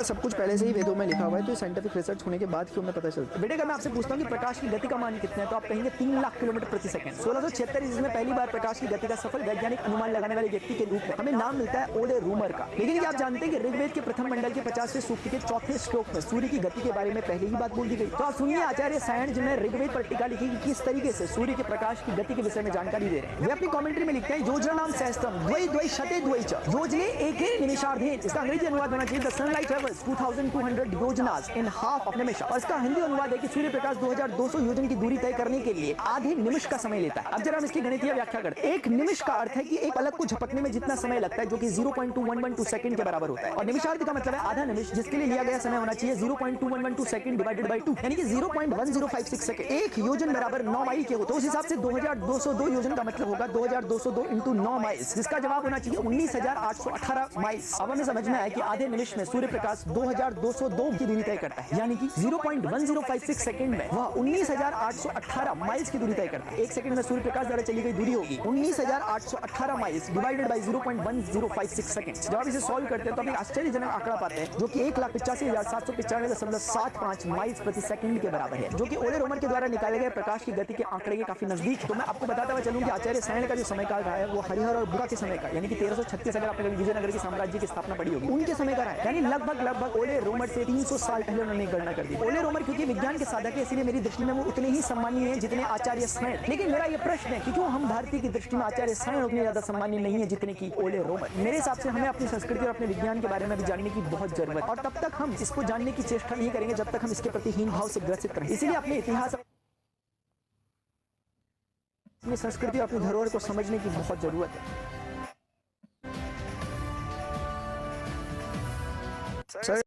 सब कुछ पहले से ही वेदों में लिखा हुआ है, तो साइंटिफिक रिसर्च होने के बाद क्यों हमें पता चलता है। बेटे अगर मैं आपसे पूछता हूँ कि प्रकाश की गति का मान कितना है, तो आप कहेंगे 3 लाख किलोमीटर प्रति सेकंड। 1676 ईस्वी में पहली बार प्रकाश की गति का सफल वैज्ञानिक अनुमान लगाने वाले व्यक्ति के रूप में हमें नाम मिलता है ओले रूमर का। लेकिन क्या आप जानते हैं कि ऋग्वेद के प्रथम मंडल के 50वें सूक्त के चौथे श्लोक में सूर्य की गति के बारे में पहले ही बात बोल दी गई। तो आप सुनिए आचार्य सायण जिन्हें ऋग्वेद पर टीका लिखी कि किस तरीके से सूर्य के प्रकाश की गति के विषय में जानकारी दे रहे हैं। वे अपनी कमेंट्री में लिखते हैं योजना नाम सहस्त्रम द्वै द्वै शते द्वै च योजने एक निमिषार्धेन। इसका अंग्रेजी अनुवाद होना चाहिए द सनलाइट ट्रेवल्स 2200 योजनास इन हाफ ऑफ निमिष। और इसका हिंदी अनुवाद है कि सूर्य प्रकाश 2200 योजन की दूरी तय करने के लिए आधे निमिष का समय लेता है। अब जरा हम इसकी गणितीय व्याख्या करते हैं। एक निमिष का अर्थ है कि एक पलक को झपकने में जितना समय लगता है, जो कि 0.2112 सेकंड के बराबर होता है। और निमिषार्ध का मतलब है आधा निमिष, जिसके लिए लिया गया समय होना चाहिए 0.2112 सेकंड डिवाइडेड बाय 2, यानी कि 0.1056 सेकंड। एक योजन बराबर 9 माइल के हो, तो उस हिसाब से 2202 योजन का मतलब होगा 2202 इंटू 9 माइल्स, जिसका जवाब होना चाहिए 19,818 माइल्स। अब हमें समझ में आया कि आधे निमिष में सूर्य प्रकाश 2202 की दूरी तय करता है, यानी कि 0.1056 सेकंड में वह 19,818 माइल्स की दूरी तय करता है। एक सेकंड में सूर्य प्रकाश द्वारा चली गई दूरी होगी 19,818 माइल्स डिवाइडेड बाय 0.1056 सेकंड। जब आप इसे सॉल्व करते हैं तो आप एक आश्चर्यजनक आंकड़ा पाते हैं, जो कि 1,85,795.75 माइल्स प्रति सेकंड के बराबर है, जो कि ओले रोमर के द्वारा निकाले गए प्रकाश की गति के आंकड़े के काफी नजदीक है। तो मैं आपको बताता हुआ चलूं कि आचार्य सायण का जो समय काल रहा है वो हरिहर और बुरा के समय का, यानी कि 1336 अगर आपने विजयनगर के साम्राज्य की स्थापना पड़ी होगी, उनके समय का रहा है, यानी लगभग ओले रोमर से 300 साल पहले उन्होंने गणना कर दी। ओले रोमर क्योंकि विज्ञान के साधक है, इसलिए मेरी दृष्टि में वो उतने ही सम्मानीय हैं जितने आचार्य सायण। लेकिन मेरा ये प्रश्न है कि क्यों हम भारतीय की दृष्टि में आचार्य सायण उतने ज्यादा सम्मानीय नहीं है जितने की ओले रोमर। मेरे हिसाब से हमें अपनी संस्कृति और अपने विज्ञान के बारे में भी जानने की बहुत जरूरत है, और तब तक हम इसको जानने की चेष्टा नहीं करेंगे जब तक हम इसके प्रति हीन भाव से ग्रसित रहें। इसीलिए अपने इतिहास, अपनी संस्कृति और अपनी धरोहर को समझने की बहुत जरूरत है। सर